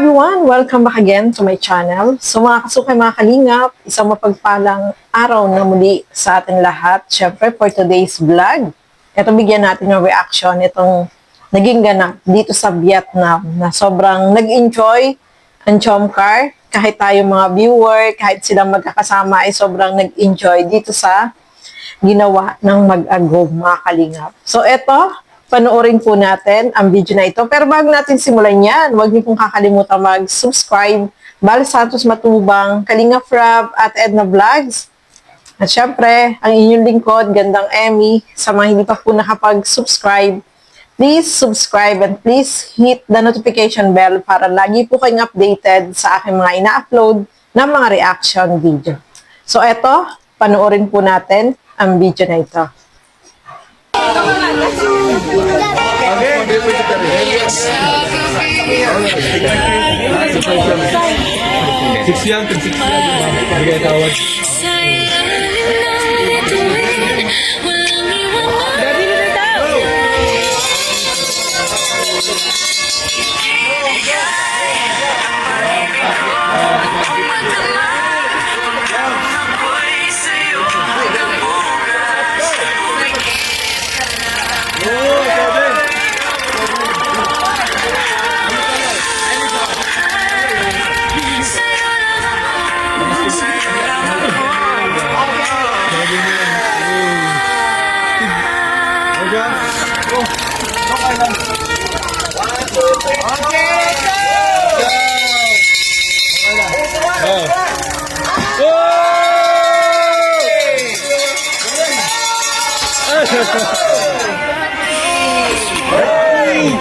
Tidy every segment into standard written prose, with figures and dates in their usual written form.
everyone! Welcome back again to my channel. So mga kasukay, mga kalingap, isang mapagpalang araw na muli sa ating lahat. Siyempre, for today's vlog, ito bigyan natin ng reaction itong naging ganap dito sa Vietnam na sobrang nag-enjoy ang Chomcar. Kahit tayo mga viewer, kahit silang magkakasama ay sobrang nag-enjoy dito sa ginawa ng Mag-Agog, mga kalingap. So ito, panoorin po natin ang video na ito. Pero bago natin simulan yan, huwag niyo pong kakalimutan mag-subscribe. Bal Santos Matubang, Kalingap Rab, at Edna Vlogs. At syempre, ang inyong lingkod, Gandang Emmy. Sa mga hindi pa po nakapag-subscribe, please subscribe and please hit the notification bell para lagi po kayong updated sa aking mga ina-upload na mga reaction video. So eto, panoorin po natin ang video na ito.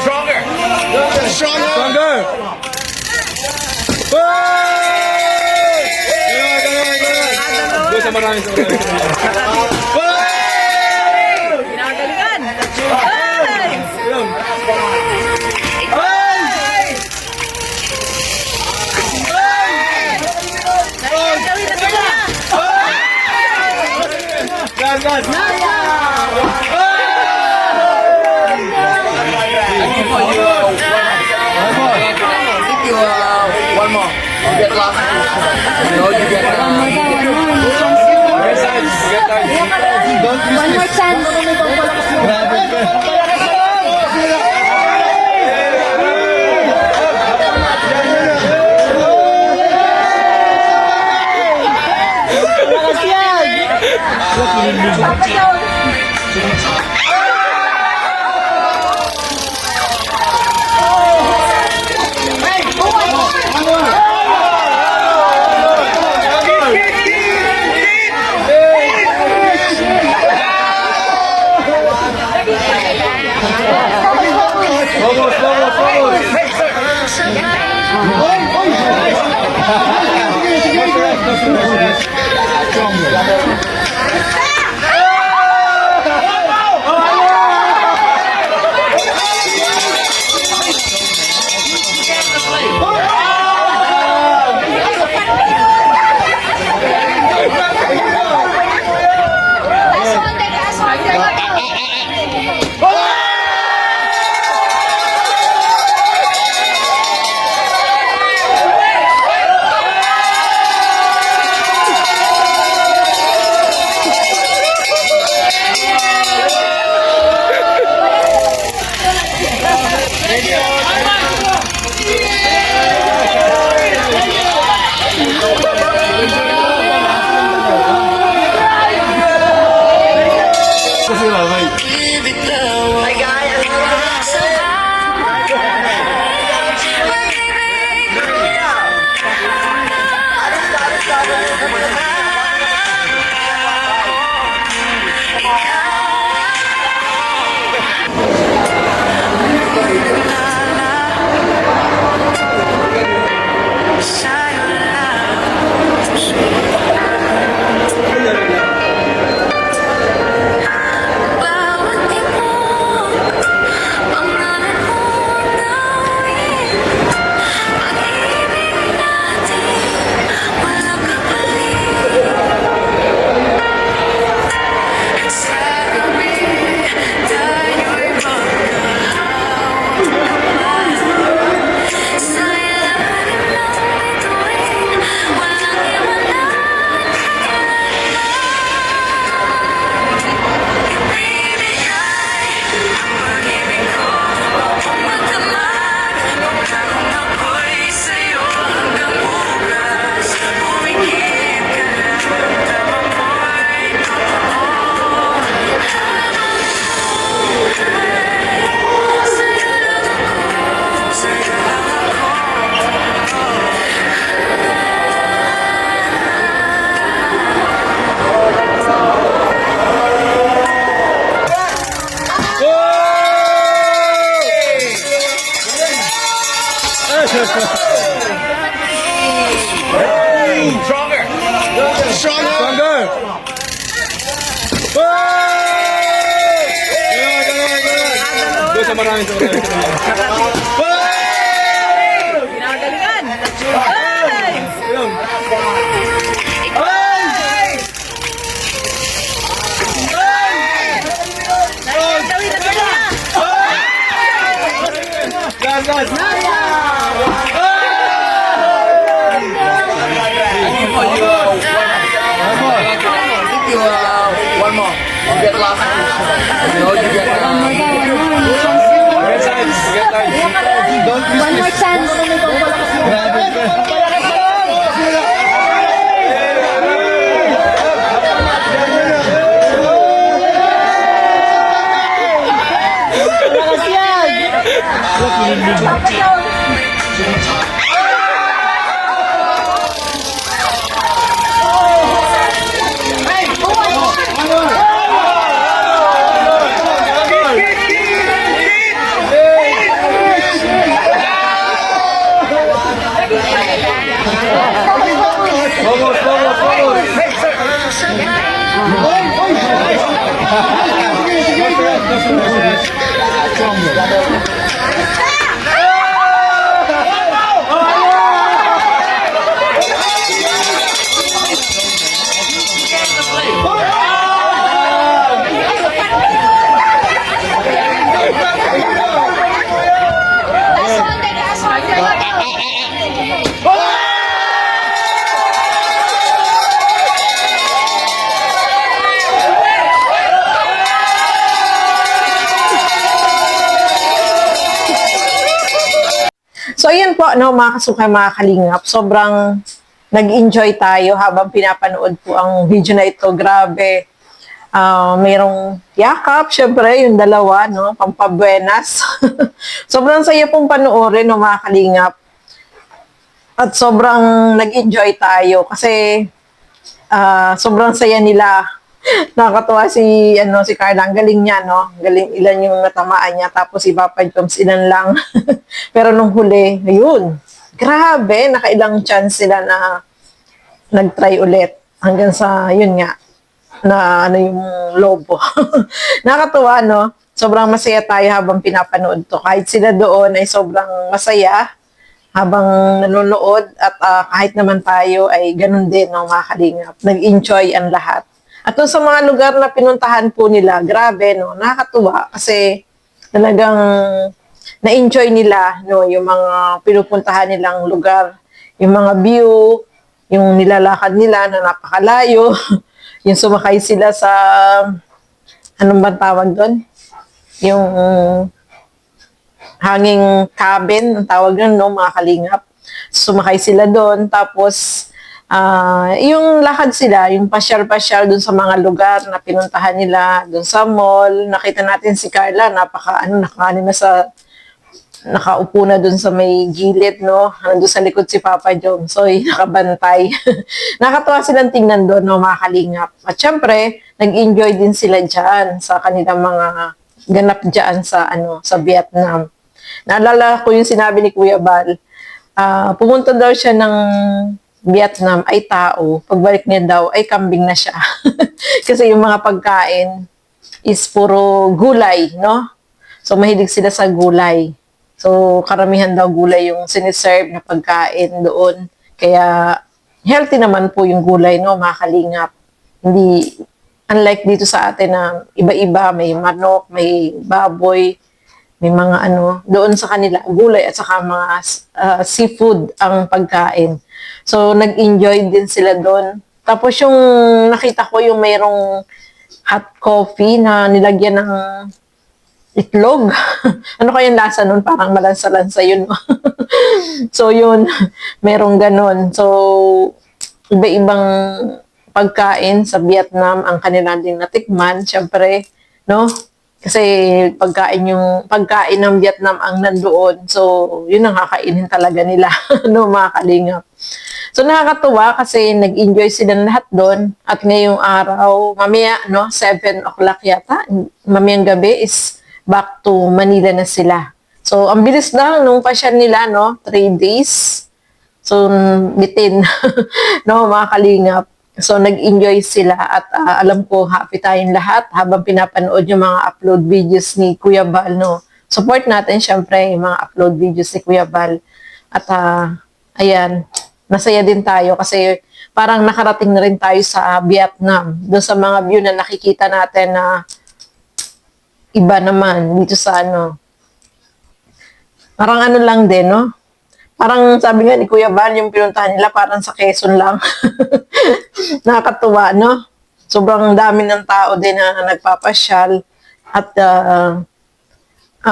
Stronger! Stronger! Doon sa marami sa Ginagalingan! One more. You get lost. No, you get One more chance. Doon sa maraming sa Pinagalingan! Thank you. One more. You get last. No, you get. Get sides. Get sides. Don't miss One more chance. So, ayan po, no, mga kasukay, mga kalingap. Sobrang nag-enjoy tayo habang pinapanood po ang video na ito. Grabe. Mayroong yakap, syempre, yung dalawa, no, pampabuenas. Sobrang saya pong panoorin, no, mga kalingap. At sobrang nag-enjoy tayo kasi sobrang saya nila. Nakakatuwa si Carla, ang galing niya, no? Galing, ilan yung natamaan niya, tapos si Papa Joms, ilan lang. Pero nung huli, ayun, grabe, nakailang chance sila na nag-try ulit. Hanggang sa, yun nga, na yung lobo. Nakakatuwa, no? Sobrang masaya tayo habang pinapanood to. Kahit sila doon ay sobrang masaya habang nanonood at kahit naman tayo ay ganun din, no, mga kalingap. Nag-enjoy ang lahat. At doon sa mga lugar na pinuntahan po nila, grabe, no, nakakatuwa kasi talagang na-enjoy nila, no, yung mga pinupuntahan nilang lugar, yung mga view, yung nilalakad nila na napakalayo, yung sumakay sila sa, anong ba tawag doon? Yung hanging cabin, ang tawag doon, no, mga kalingap. Sumakay sila doon, tapos yung lakad sila, yung pasyal-pasyal dun sa mga lugar na pinuntahan nila, dun sa mall, nakita natin si Carla, nakaupo na dun sa may gilid, no? Nandun sa likod si Papa Jom, so nakabantay. Nakatawa silang tingnan doon, no, mga kalingap. At syempre, nag-enjoy din sila dyan sa kanilang mga ganap dyan sa Vietnam. Naalala ko yung sinabi ni Kuya Bal, pumunta daw siya ng Vietnam ay tao, pagbalik niya daw ay kambing na siya. Kasi yung mga pagkain is puro gulay, no? So mahilig sila sa gulay. So karamihan daw gulay yung siniserve na pagkain doon. Kaya healthy naman po yung gulay, no, mga kalingap. Hindi, unlike dito sa atin na iba-iba, may manok, may baboy, may mga doon sa kanila, gulay at saka mga seafood ang pagkain. So, nag-enjoy din sila doon. Tapos yung nakita ko yung mayroong hot coffee na nilagyan ng itlog. Ano kayang lasa nun? Parang malansa-lansa yun. So, yun, mayroong ganon. So, iba-ibang pagkain sa Vietnam ang kanila din natikman. Siyempre, no? Kasi pagkain ng Vietnam ang nandoon. So, yun ang kakainin talaga nila, no, mga kalingap. So, nakakatuwa kasi nag-enjoy silang lahat doon. At ngayong araw, mamaya, no, 7 o'clock yata, mamayang gabi is back to Manila na sila. So, ang bilis lang nung pasyal nila, no, 3 days. So, bitin, no, mga kalingap. So, nag-enjoy sila at alam ko happy tayong lahat habang pinapanood yung mga upload videos ni Kuya Bal, no. support natin syempre yung mga upload videos ni Kuya Val. At ayan, masaya din tayo kasi parang nakarating na rin tayo sa Vietnam. Doon sa mga view na nakikita natin na iba naman dito sa parang lang din, no? Parang sabi nga ni Kuya Val, yung pinuntahan nila parang sa Quezon lang. Nakakatuwa, no? Sobrang dami ng tao din na nagpapasyal at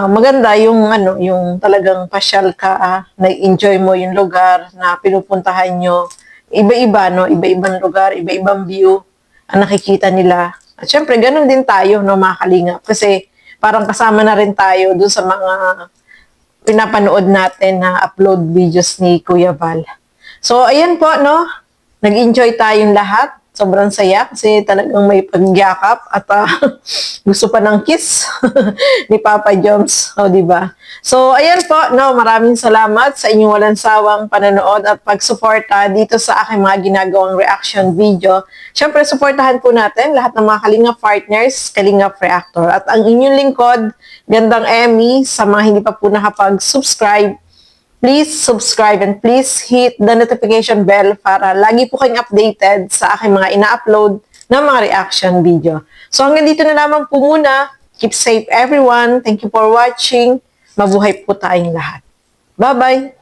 maganda yung yung talagang pasyal ka, na-enjoy mo yung lugar na pinupuntahan nyo. Iba-iba, no? Iba-ibang lugar, iba-ibang view ang nakikita nila. At syempre, ganun din tayo, no, mga kalingap. Kasi parang kasama na rin tayo dun sa mga pinapanood natin na upload videos ni Kuya Val. So, ayan po, no? Nag-enjoy tayong lahat. Sobrang saya kasi talagang may pagyakap at gusto pa ng kiss ni Papa Joms. O, diba? So, ayan po, no? Maraming salamat sa inyong walang sawang panonood at pagsuporta dito sa aking mga ginagawang reaction video. Siyempre, suportahan po natin lahat ng mga Kalingap partners, Kalingap Reactor. At ang inyong lingkod, Gandang Emmy, sa mga hindi pa po nakapag-subscribe, please subscribe and please hit the notification bell para lagi po kayong updated sa aking mga ina-upload na mga reaction video. So hanggang dito na lamang po muna. Keep safe everyone. Thank you for watching. Mabuhay po tayong lahat. Bye-bye!